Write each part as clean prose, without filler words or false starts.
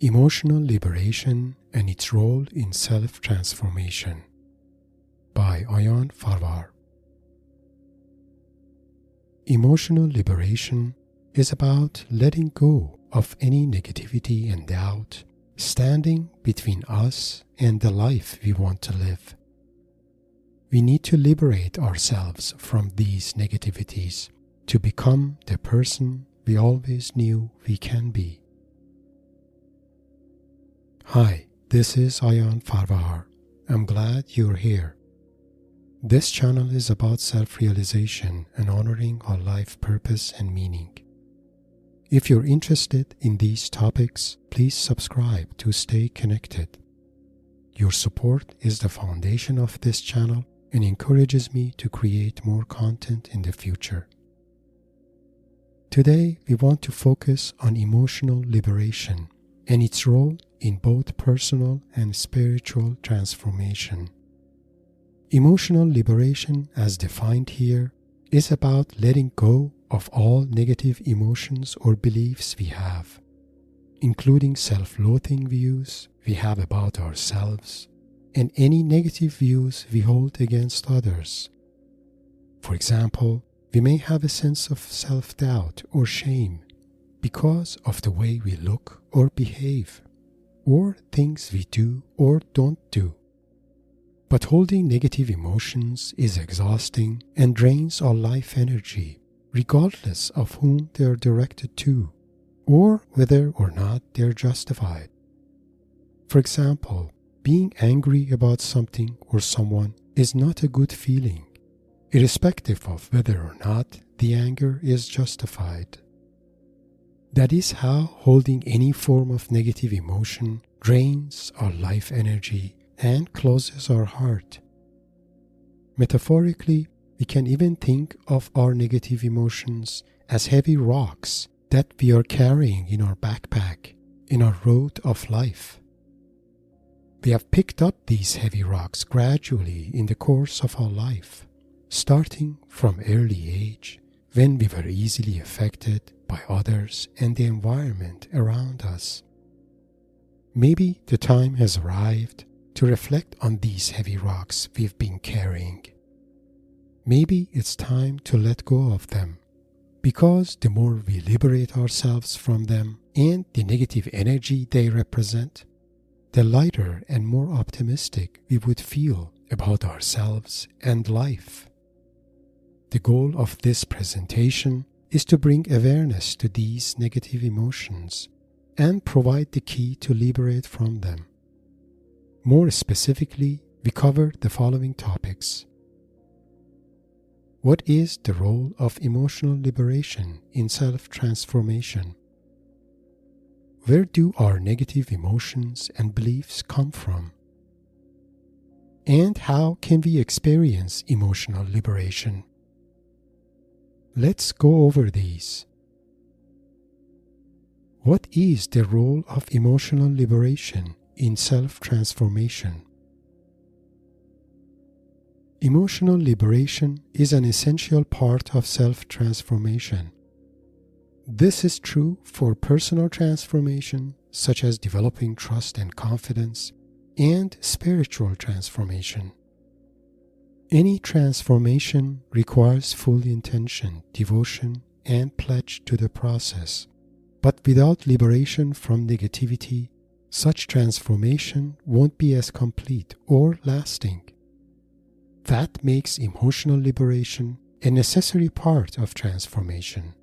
Emotional Liberation and Its Role in Self-Transformation by Aion Farvahar. Emotional liberation is about letting go of any negativity and doubt standing between us and the life we want to live. We need to liberate ourselves from these negativities to become the person we always knew we can be. Hi, this is Aion Farvahar. I'm glad you're here. This channel is about self-realization and honoring our life purpose and meaning. If you're interested in these topics, please subscribe to stay connected. Your support is the foundation of this channel and encourages me to create more content in the future. Today, we want to focus on emotional liberation and its role in both personal and spiritual transformation. Emotional liberation, as defined here, is about letting go of all negative emotions or beliefs we have, including self-loathing views we have about ourselves and any negative views we hold against others. For example, we may have a sense of self-doubt or shame because of the way we look or behave, or things we do or don't do. But holding negative emotions is exhausting and drains our life energy, regardless of whom they are directed to, or whether or not they are justified. For example, being angry about something or someone is not a good feeling, irrespective of whether or not the anger is justified. That is how holding any form of negative emotion drains our life energy and closes our heart. Metaphorically, we can even think of our negative emotions as heavy rocks that we are carrying in our backpack in our road of life. We have picked up these heavy rocks gradually in the course of our life, starting from early age when we were easily affected by others and the environment around us. Maybe the time has arrived to reflect on these heavy rocks we've been carrying. Maybe it's time to let go of them, because the more we liberate ourselves from them and the negative energy they represent, the lighter and more optimistic we would feel about ourselves and life. The goal of this presentation is to bring awareness to these negative emotions and provide the key to liberate from them. More specifically, we cover the following topics. What is the role of emotional liberation in self-transformation? Where do our negative emotions and beliefs come from? And how can we experience emotional liberation? Let's go over these. What is the role of emotional liberation in self-transformation? Emotional liberation is an essential part of self-transformation. This is true for personal transformation, such as developing trust and confidence, and spiritual transformation. Any transformation requires full intention, devotion, and pledge to the process. But without liberation from negativity, such transformation won't be as complete or lasting. That makes emotional liberation a necessary part of transformation.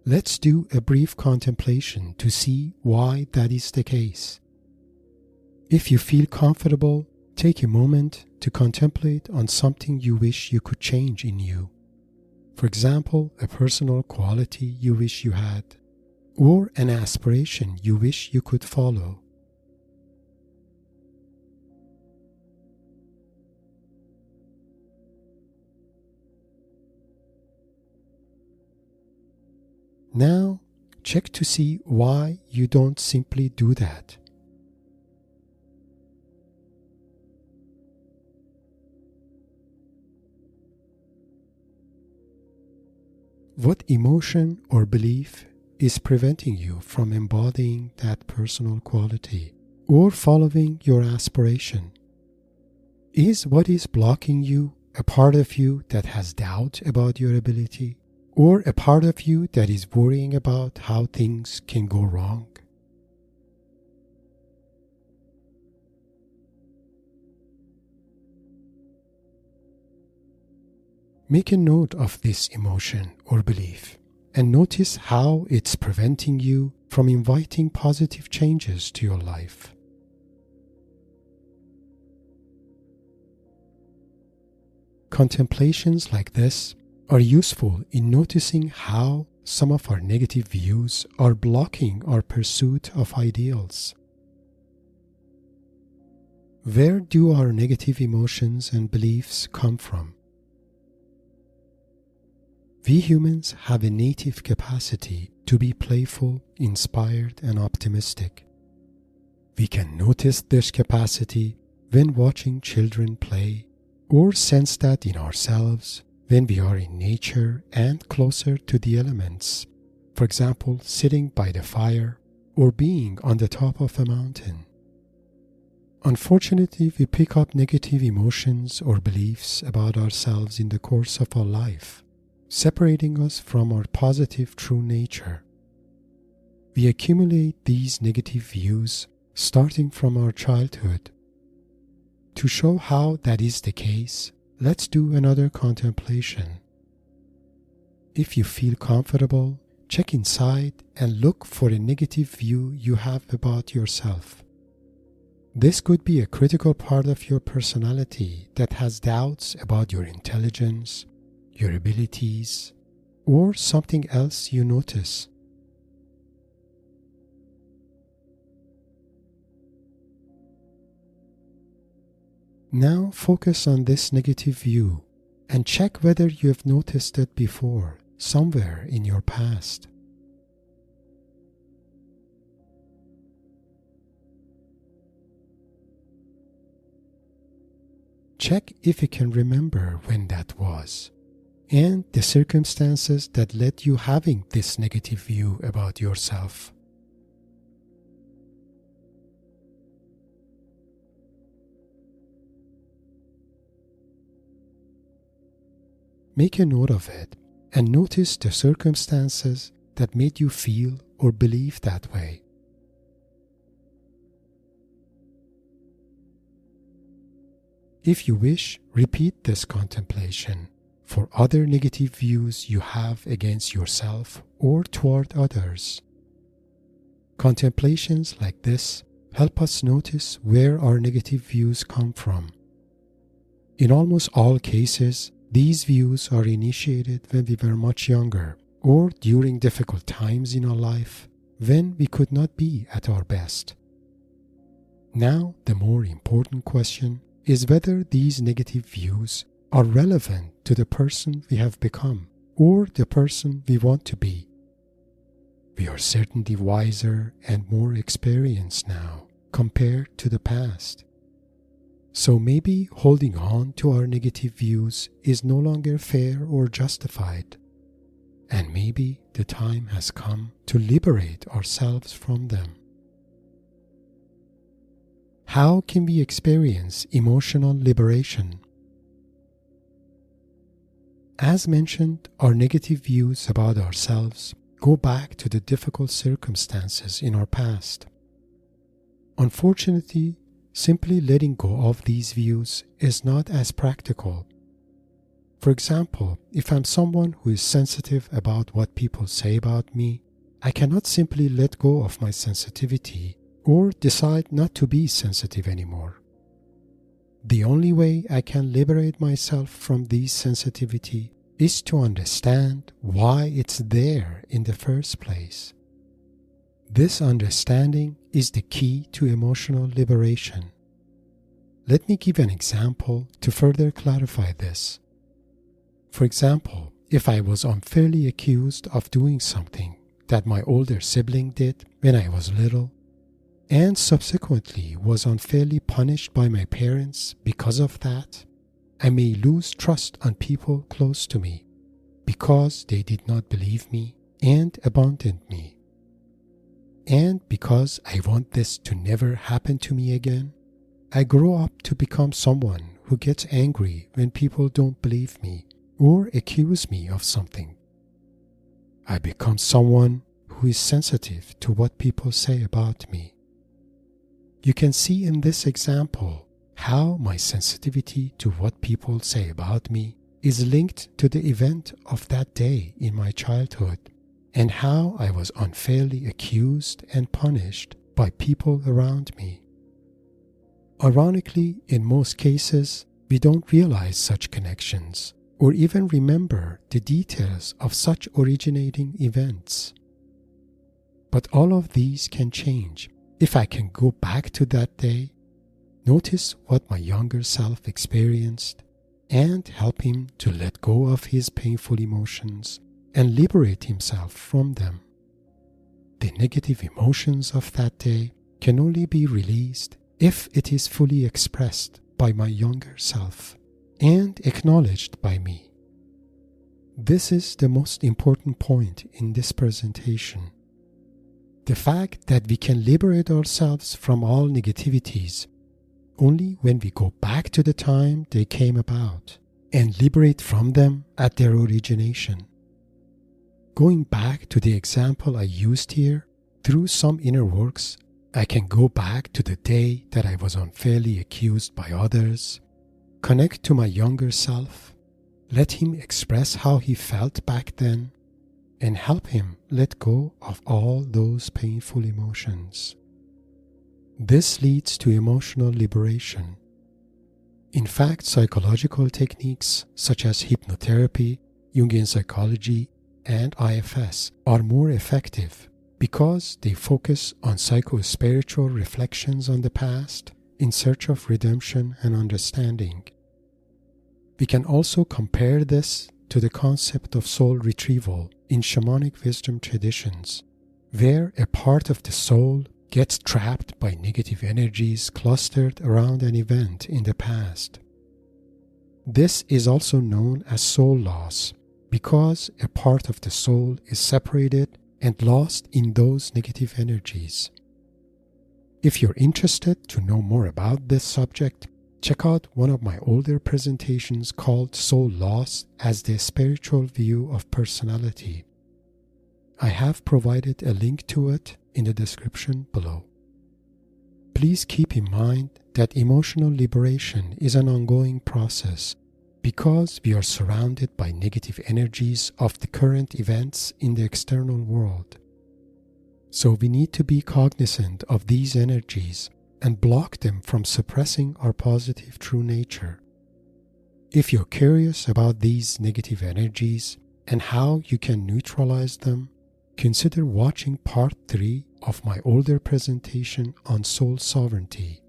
Let's do a brief contemplation to see why that is the case. If you feel comfortable, take a moment to contemplate on something you wish you could change in you. For example, a personal quality you wish you had, or an aspiration you wish you could follow. Now, check to see why you don't simply do that. What emotion or belief is preventing you from embodying that personal quality or following your aspiration? Is what is blocking you a part of you that has doubt about your ability, or a part of you that is worrying about how things can go wrong? Make a note of this emotion or belief and notice how it's preventing you from inviting positive changes to your life. Contemplations like this are useful in noticing how some of our negative views are blocking our pursuit of ideals. Where do our negative emotions and beliefs come from? We humans have a native capacity to be playful, inspired, and optimistic. We can notice this capacity when watching children play, or sense that in ourselves when we are in nature and closer to the elements, for example, sitting by the fire or being on the top of a mountain. Unfortunately, we pick up negative emotions or beliefs about ourselves in the course of our life, separating us from our positive true nature. We accumulate these negative views starting from our childhood. To show how that is the case, let's do another contemplation. If you feel comfortable, check inside and look for a negative view you have about yourself. This could be a critical part of your personality that has doubts about your intelligence, your abilities, or something else you notice. Now focus on this negative view and check whether you have noticed it before, somewhere in your past. Check if you can remember when that was, and the circumstances that led you having this negative view about yourself. Make a note of it and notice the circumstances that made you feel or believe that way. If you wish, repeat this contemplation for other negative views you have against yourself or toward others. Contemplations like this help us notice where our negative views come from. In almost all cases, these views are initiated when we were much younger or during difficult times in our life when we could not be at our best. Now, the more important question is whether these negative views are relevant to the person we have become or the person we want to be. We are certainly wiser and more experienced now compared to the past. So maybe holding on to our negative views is no longer fair or justified, and maybe the time has come to liberate ourselves from them. How can we experience emotional liberation? As mentioned, our negative views about ourselves go back to the difficult circumstances in our past. Unfortunately, simply letting go of these views is not as practical. For example, if I'm someone who is sensitive about what people say about me, I cannot simply let go of my sensitivity or decide not to be sensitive anymore. The only way I can liberate myself from this sensitivity is to understand why it's there in the first place. This understanding is the key to emotional liberation. Let me give an example to further clarify this. For example, if I was unfairly accused of doing something that my older sibling did when I was little, and subsequently was unfairly punished by my parents because of that, I may lose trust on people close to me because they did not believe me and abandoned me. And because I want this to never happen to me again, I grow up to become someone who gets angry when people don't believe me or accuse me of something. I become someone who is sensitive to what people say about me. You can see in this example how my sensitivity to what people say about me is linked to the event of that day in my childhood and how I was unfairly accused and punished by people around me. Ironically, in most cases, we don't realize such connections or even remember the details of such originating events. But all of these can change if I can go back to that day, notice what my younger self experienced, and help him to let go of his painful emotions and liberate himself from them. The negative emotions of that day can only be released if it is fully expressed by my younger self and acknowledged by me. This is the most important point in this presentation. The fact that we can liberate ourselves from all negativities only when we go back to the time they came about and liberate from them at their origination. Going back to the example I used here, through some inner works, I can go back to the day that I was unfairly accused by others, connect to my younger self, let him express how he felt back then, and help him let go of all those painful emotions. This leads to emotional liberation. In fact, psychological techniques such as hypnotherapy, Jungian psychology, and IFS are more effective because they focus on psycho-spiritual reflections on the past in search of redemption and understanding. We can also compare this to the concept of soul retrieval in shamanic wisdom traditions, where a part of the soul gets trapped by negative energies clustered around an event in the past. This is also known as soul loss because a part of the soul is separated and lost in those negative energies. If you're interested to know more about this subject, check out one of my older presentations called Soul Loss as the Spiritual View of Personality. I have provided a link to it in the description below. Please keep in mind that emotional liberation is an ongoing process because we are surrounded by negative energies of the current events in the external world. So we need to be cognizant of these energies and block them from suppressing our positive true nature. If you're curious about these negative energies and how you can neutralize them, consider watching part 3 of my older presentation on soul sovereignty.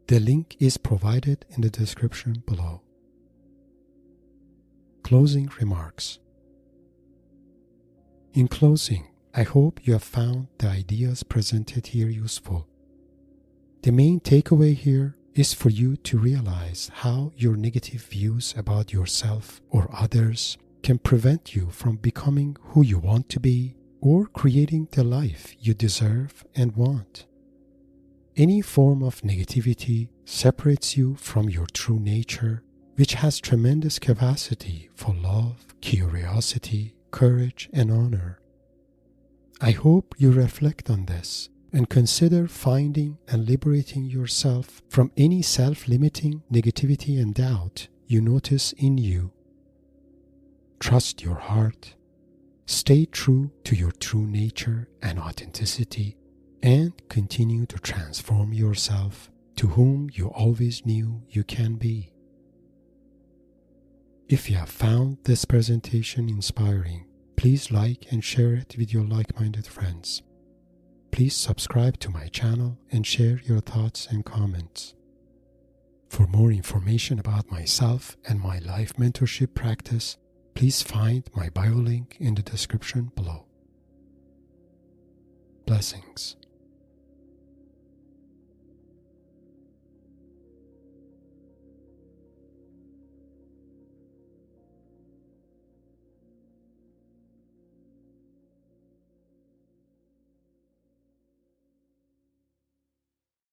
The link is provided in the description below. Closing remarks. In closing, I hope you have found the ideas presented here useful. The main takeaway here is for you to realize how your negative views about yourself or others can prevent you from becoming who you want to be or creating the life you deserve and want. Any form of negativity separates you from your true nature, which has tremendous capacity for love, curiosity, courage, and honor. I hope you reflect on this and consider finding and liberating yourself from any self-limiting negativity and doubt you notice in you. Trust your heart, stay true to your true nature and authenticity, and continue to transform yourself to whom you always knew you can be. If you have found this presentation inspiring, please like and share it with your like-minded friends. Please subscribe to my channel and share your thoughts and comments. For more information about myself and my life mentorship practice, please find my bio link in the description below. Blessings.